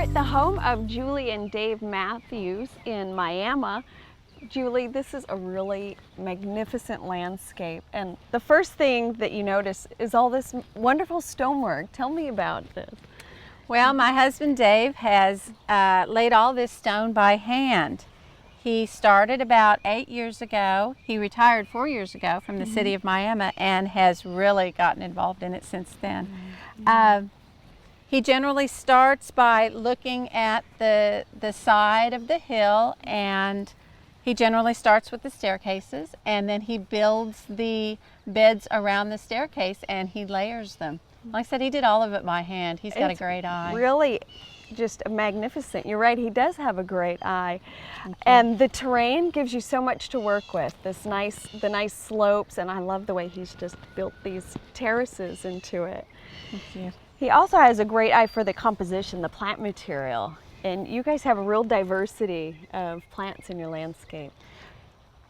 at the home of Julie and Dave Matthews in Miami. Julie, this is a really magnificent landscape, and the first thing that you notice is all this wonderful stonework. Tell me about this. Well, my husband Dave has laid all this stone by hand. He started about 8 years ago. He retired 4 years ago from the city of Miami and has really gotten involved in it since then. He generally starts by looking at the side of the hill, and he generally starts with the staircases, and then he builds the beds around the staircase and he layers them. Like I said, he did all of it by hand. He's got a great eye. Really just magnificent. You're right, he does have a great eye. And the terrain gives you so much to work with. The nice slopes, and I love the way he's just built these terraces into it. Thank you. He also has a great eye for the composition, the plant material. And you guys have a real diversity of plants in your landscape.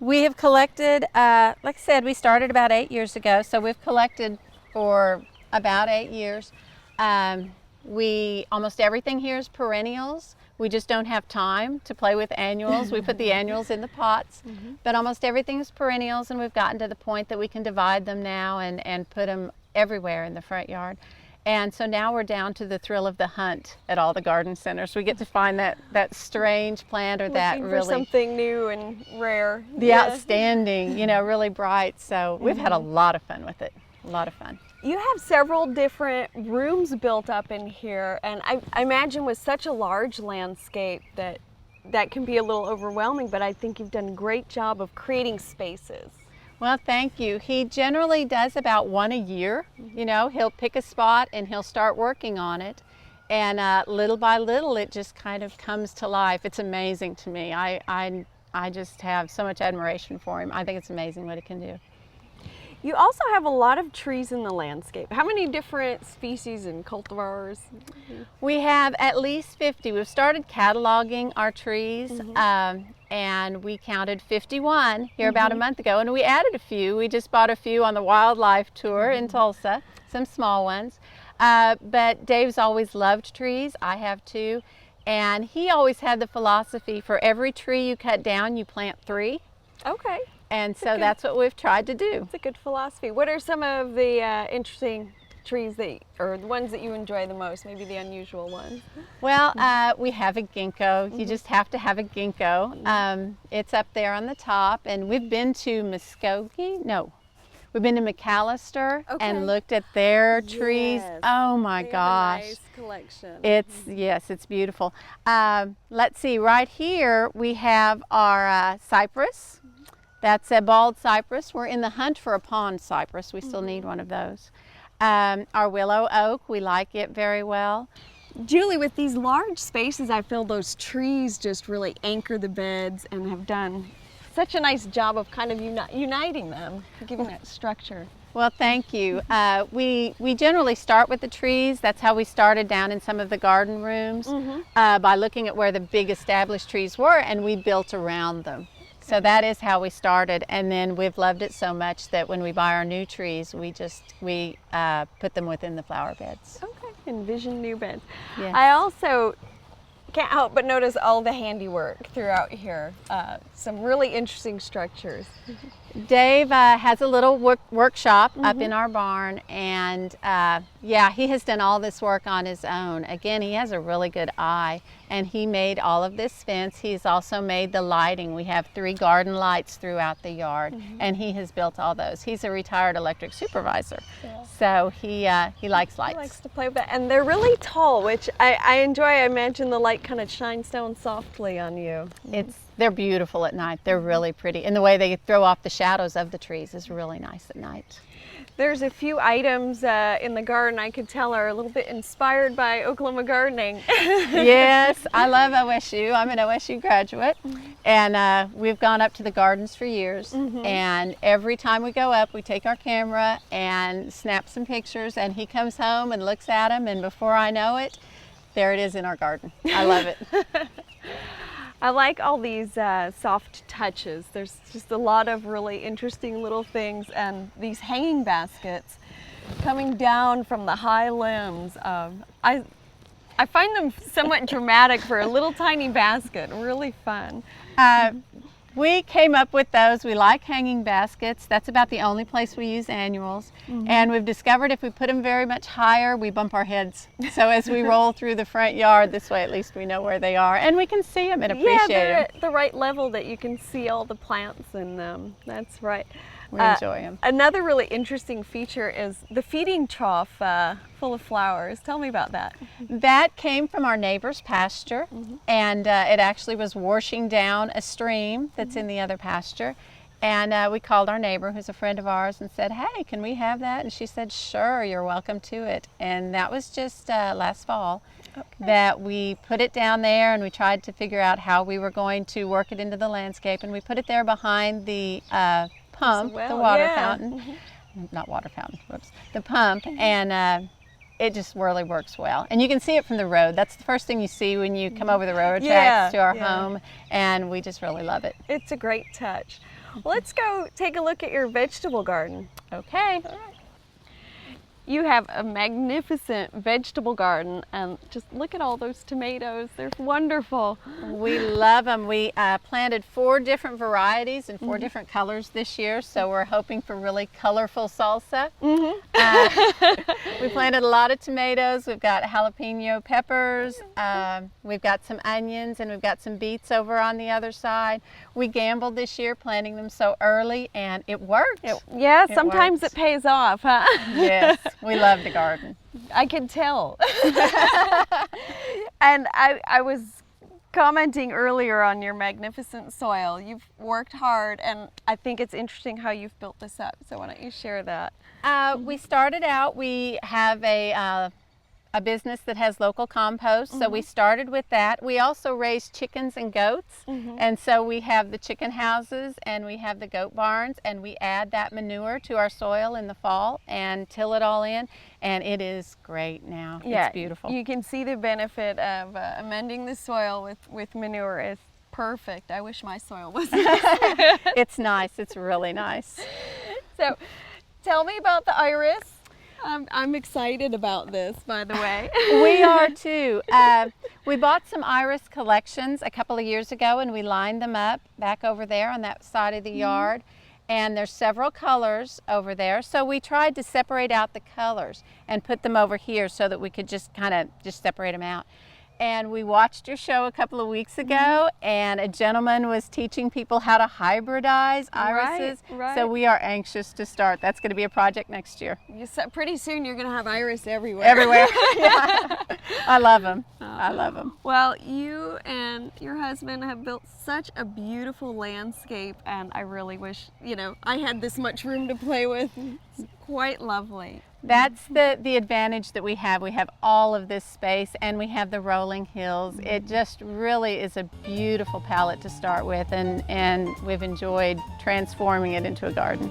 We have collected, like I said, we started about 8 years ago, so we've collected for about 8 years. Almost everything here is perennials. We just don't have time to play with annuals. We put the annuals in the pots, but almost everything is perennials, and we've gotten to the point that we can divide them now and put them everywhere in the front yard. And so now we're down to the thrill of the hunt at all the garden centers. We get to find that strange plant or that Looking really for something new and rare. the outstanding, really bright. So we've had a lot of fun with it. A lot of fun. You have several different rooms built up in here, and I imagine with such a large landscape that can be a little overwhelming, but I think you've done a great job of creating spaces. Well, thank you. He generally does about one a year. He'll pick a spot and he'll start working on it. And little by little, it just kind of comes to life. It's amazing to me. I just have so much admiration for him. I think it's amazing what he can do. You also have a lot of trees in the landscape. How many different species and cultivars? We have at least 50. We've started cataloging our trees, and we counted 51 here about a month ago, and we added a few. We just bought a few on the wildlife tour in Tulsa, some small ones. But Dave's always loved trees. I have too. And he always had the philosophy, for every tree you cut down, you plant 3. Okay. And so that's what we've tried to do. It's a good philosophy. What are some of the interesting trees or the ones that you enjoy the most, maybe the unusual ones? Well, we have a ginkgo. You just have to have a ginkgo. It's up there on the top, and we've been to Muskogee. No, we've been to McAllister and looked at their trees. Yes. Oh my gosh. Nice collection. It's beautiful. Let's see, right here we have our cypress. That's a bald cypress. We're in the hunt for a pond cypress. We still need one of those. Our willow oak, we like it very well. Julie, with these large spaces, I feel those trees just really anchor the beds and have done such a nice job of kind of uniting them, giving that structure. Well, thank you. We generally start with the trees. That's how we started down in some of the garden rooms, by looking at where the big established trees were, and we built around them. So that is how we started, and then we've loved it so much that when we buy our new trees, we put them within the flower beds. Okay, envision new beds. Yes. I also can't help but notice all the handiwork throughout here. Some really interesting structures. Dave has a little workshop up in our barn, and he has done all this work on his own. Again, he has a really good eye, and he made all of this fence. He's also made the lighting. We have 3 garden lights throughout the yard, and he has built all those. He's a retired electric supervisor, so he likes lights. He likes to play with that, and they're really tall, which I enjoy. I imagine the light kind of shines down softly on you. They're beautiful at night. They're really pretty, and the way they throw off the shadows of the trees is really nice at night. There's a few items in the garden I could tell are a little bit inspired by Oklahoma gardening. Yes, I love OSU. I'm an OSU graduate, and we've gone up to the gardens for years, and every time we go up, we take our camera and snap some pictures, and he comes home and looks at them, and before I know it, there it is in our garden. I love it. I like all these soft touches. There's just a lot of really interesting little things, and these hanging baskets coming down from the high limbs. I find them somewhat dramatic for a little tiny basket. Really fun. We came up with those. We like hanging baskets. That's about the only place we use annuals. And we've discovered if we put them very much higher, we bump our heads. So as we roll through the front yard, this way at least we know where they are. And we can see them and appreciate Yeah, they're them. at the right level that you can see all the plants in them. That's right. We enjoy them. Another really interesting feature is the feeding trough full of flowers. Tell me about that. That came from our neighbor's pasture, and it actually was washing down a stream that's in the other pasture. And we called our neighbor, who's a friend of ours, and said, hey, can we have that? And she said, sure, you're welcome to it. And that was just last fall that we put it down there, and we tried to figure out how we were going to work it into the landscape. And we put it there behind the pump, Well, the water yeah. fountain. Not water fountain, whoops, the pump. And it just really works well. And you can see it from the road. That's the first thing you see when you come over the railroad tracks to our home, and we just really love it. It's a great touch. Well, let's go take a look at your vegetable garden. Okay. You have a magnificent vegetable garden, and just look at all those tomatoes. They're wonderful. We love them. We planted 4 different varieties and 4 different colors this year, so we're hoping for really colorful salsa. We planted a lot of tomatoes. We've got jalapeno peppers. We've got some onions, and we've got some beets over on the other side. We gambled this year planting them so early, and it worked. Yeah, It sometimes works. it pays off, huh? Yes, we love the garden. I can tell. And I was commenting earlier on your magnificent soil. You've worked hard, and I think it's interesting how you've built this up. So why don't you share that? We started out, we have a business that has local compost, so we started with that. We also raise chickens and goats, and so we have the chicken houses and we have the goat barns, and we add that manure to our soil in the fall and till it all in, and it is great now. It's beautiful. You can see the benefit of amending the soil with manure. It's perfect. I wish my soil was It's nice. It's really nice. So tell me about the iris. I'm excited about this, by the way. We are too. We bought some iris collections a couple of years ago, and we lined them up back over there on that side of the yard. And there's several colors over there. So we tried to separate out the colors and put them over here so that we could just kind of separate them out. And we watched your show a couple of weeks ago, and a gentleman was teaching people how to hybridize irises. Right. So we are anxious to start. That's going to be a project next year. Pretty soon you're going to have iris everywhere. Everywhere. Yeah. I love them. I love them. Well, you and your husband have built such a beautiful landscape, and I really wish, I had this much room to play with. It's quite lovely. That's the advantage that we have. We have all of this space, and we have the rolling hills. It just really is a beautiful palette to start with, and we've enjoyed transforming it into a garden.